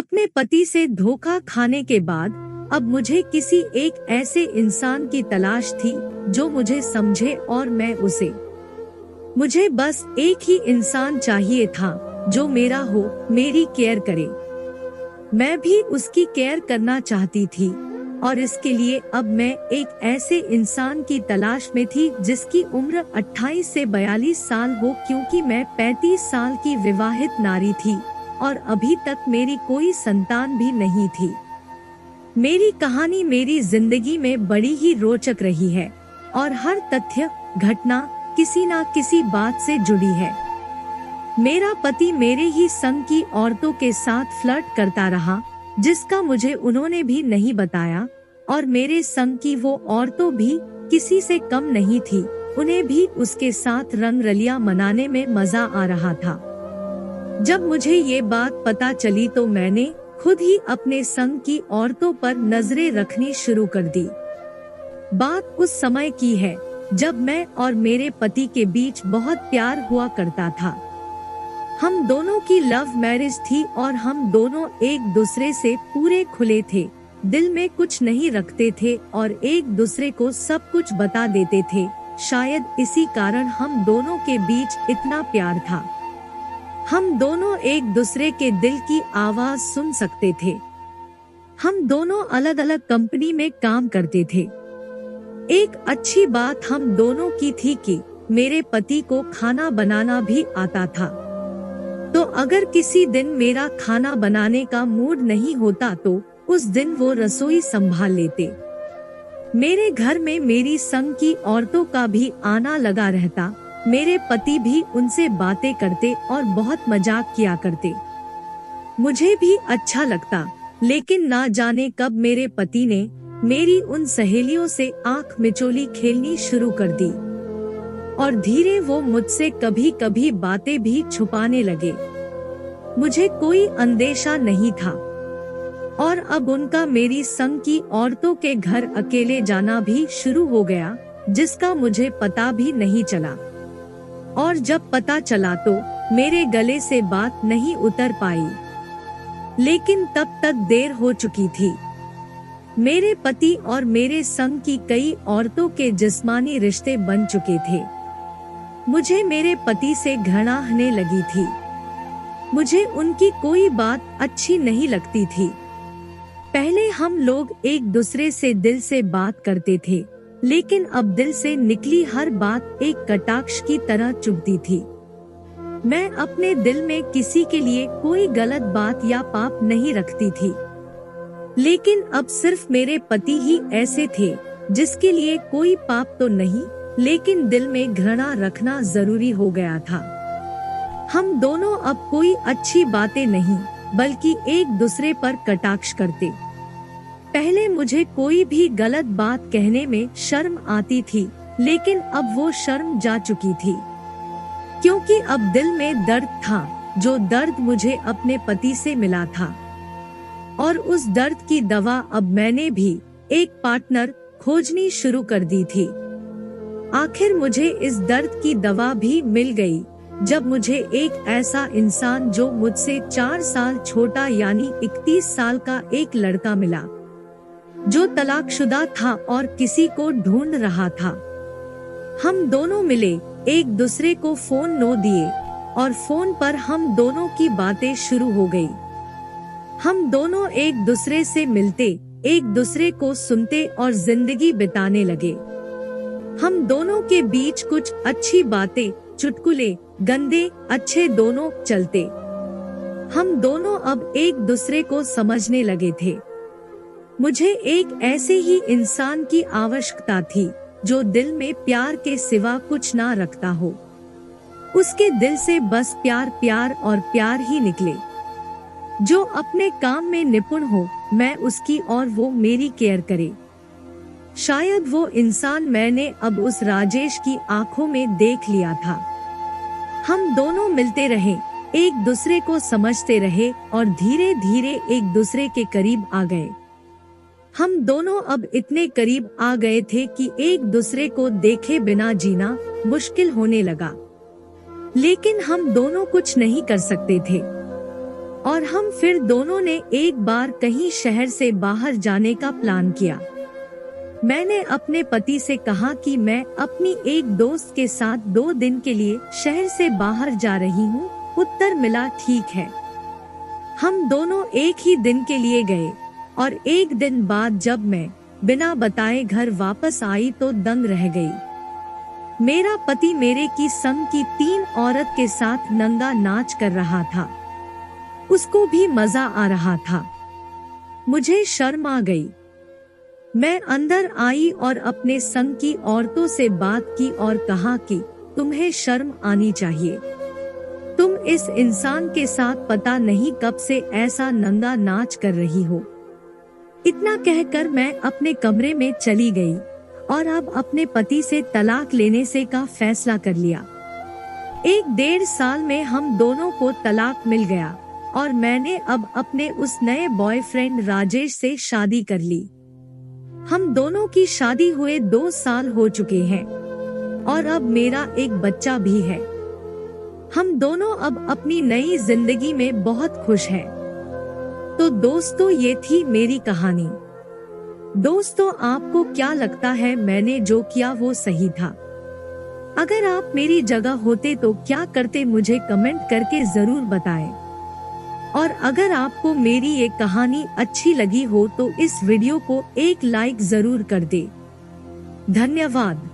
अपने पति से धोखा खाने के बाद अब मुझे किसी एक ऐसे इंसान की तलाश थी जो मुझे समझे और मैं उसे। मुझे बस एक ही इंसान चाहिए था जो मेरा हो, मेरी केयर करे। मैं भी उसकी केयर करना चाहती थी और इसके लिए अब मैं एक ऐसे इंसान की तलाश में थी जिसकी उम्र 28 से 42 साल हो, क्योंकि मैं 35 साल की विवाहित नारी थी और अभी तक मेरी कोई संतान भी नहीं थी। मेरी कहानी मेरी जिंदगी में बड़ी ही रोचक रही है और हर तथ्य, घटना किसी ना किसी बात से जुड़ी है। मेरा पति मेरे ही संग की औरतों के साथ फ्लर्ट करता रहा, जिसका मुझे उन्होंने भी नहीं बताया, और मेरे संग की वो औरतों भी किसी से कम नहीं थी। उन्हें भी उसके साथ रंगरलियां मनाने में मजा आ रहा था। जब मुझे ये बात पता चली तो मैंने खुद ही अपने संग की औरतों पर नजरें रखनी शुरू कर दी। बात उस समय की है जब मैं और मेरे पति के बीच बहुत प्यार हुआ करता था। हम दोनों की लव मैरिज थी और हम दोनों एक दूसरे से पूरे खुले थे, दिल में कुछ नहीं रखते थे और एक दूसरे को सब कुछ बता देते थे। शायद इसी कारण हम दोनों के बीच इतना प्यार था। हम दोनों एक दूसरे के दिल की आवाज सुन सकते थे। हम दोनों अलग अलग कंपनी में काम करते थे। एक अच्छी बात हम दोनों की थी कि मेरे पति को खाना बनाना भी आता था। तो अगर किसी दिन मेरा खाना बनाने का मूड नहीं होता तो उस दिन वो रसोई संभाल लेते। मेरे घर में मेरी संग की औरतों का भी आना लगा रहता। मेरे पति भी उनसे बातें करते और बहुत मजाक किया करते। मुझे भी अच्छा लगता, लेकिन ना जाने कब मेरे पति ने मेरी उन सहेलियों से आंख मिचोली खेलनी शुरू कर दी और धीरे वो मुझसे कभी कभी बातें भी छुपाने लगे। मुझे कोई अंदेशा नहीं था और अब उनका मेरी संग की औरतों के घर अकेले जाना भी शुरू हो गया, जिसका मुझे पता भी नहीं चला। और जब पता चला तो मेरे गले से बात नहीं उतर पाई, लेकिन तब तक देर हो चुकी थी। मेरे पति और मेरे संग की कई औरतों के जिस्मानी रिश्ते बन चुके थे। मुझे मेरे पति से घृणा होने लगी थी। मुझे उनकी कोई बात अच्छी नहीं लगती थी। पहले हम लोग एक दूसरे से दिल से बात करते थे, लेकिन अब दिल से निकली हर बात एक कटाक्ष की तरह चुभती थी। मैं अपने दिल में किसी के लिए कोई गलत बात या पाप नहीं रखती थी, लेकिन अब सिर्फ मेरे पति ही ऐसे थे जिसके लिए कोई पाप तो नहीं, लेकिन दिल में घृणा रखना जरूरी हो गया था। हम दोनों अब कोई अच्छी बातें नहीं बल्कि एक दूसरे पर कटाक्ष करते। पहले मुझे कोई भी गलत बात कहने में शर्म आती थी, लेकिन अब वो शर्म जा चुकी थी, क्योंकि अब दिल में दर्द था, जो दर्द मुझे अपने पति से मिला था। और उस दर्द की दवा अब मैंने भी एक पार्टनर खोजनी शुरू कर दी थी। आखिर मुझे इस दर्द की दवा भी मिल गई जब मुझे एक ऐसा इंसान जो मुझसे 4 साल छोटा यानी 31 साल का एक लड़का मिला, जो तलाकशुदा था और किसी को ढूंढ रहा था। हम दोनों मिले, एक दूसरे को फोन नो दिए और फोन पर हम दोनों की बातें शुरू हो गई। हम दोनों एक दूसरे से मिलते, एक दूसरे को सुनते और जिंदगी बिताने लगे। हम दोनों के बीच कुछ अच्छी बातें, चुटकुले, गंदे, अच्छे दोनों चलते। हम दोनों अब एक दूसरे को समझने लगे थे। मुझे एक ऐसे ही इंसान की आवश्यकता थी जो दिल में प्यार के सिवा कुछ ना रखता हो। उसके दिल से बस प्यार प्यार और प्यार ही निकले, जो अपने काम में निपुण हो, मैं उसकी और वो मेरी केयर करे। शायद वो इंसान मैंने अब उस राजेश की आंखों में देख लिया था। हम दोनों मिलते रहे, एक दूसरे को समझते रहे और धीरे धीरे एक दूसरे के करीब आ गए। हम दोनों अब इतने करीब आ गए थे कि एक दूसरे को देखे बिना जीना मुश्किल होने लगा, लेकिन हम दोनों कुछ नहीं कर सकते थे। और हम फिर दोनों ने एक बार कहीं शहर से बाहर जाने का प्लान किया। मैंने अपने पति से कहा कि मैं अपनी एक दोस्त के साथ 2 दिन के लिए शहर से बाहर जा रही हूँ। उत्तर मिला, ठीक है। हम दोनों एक ही दिन के लिए गए और एक दिन बाद जब मैं बिना बताए घर वापस आई तो दंग रह गई। मेरा पति मेरे की संग की 3 औरत के साथ नंगा नाच कर रहा था। उसको भी मजा आ रहा था। मुझे शर्म आ गई। मैं अंदर आई और अपने संग की औरतों से बात की और कहा कि तुम्हें शर्म आनी चाहिए। तुम इस इंसान के साथ पता नहीं कब से ऐसा नंगा नाच कर रही हो। इतना कहकर मैं अपने कमरे में चली गई और अब अपने पति से तलाक लेने से का फैसला कर लिया। 1-1.5 साल में हम दोनों को तलाक मिल गया और मैंने अब अपने उस नए बॉयफ्रेंड राजेश से शादी कर ली। हम दोनों की शादी हुए 2 साल हो चुके हैं और अब मेरा एक बच्चा भी है। हम दोनों अब अपनी नई जिंदगी में बहुत खुश हैं। तो दोस्तों, ये थी मेरी कहानी। दोस्तों, आपको क्या लगता है मैंने जो किया वो सही था? अगर आप मेरी जगह होते तो क्या करते, मुझे कमेंट करके जरूर बताएं। और अगर आपको मेरी ये कहानी अच्छी लगी हो तो इस वीडियो को एक लाइक जरूर कर दे। धन्यवाद।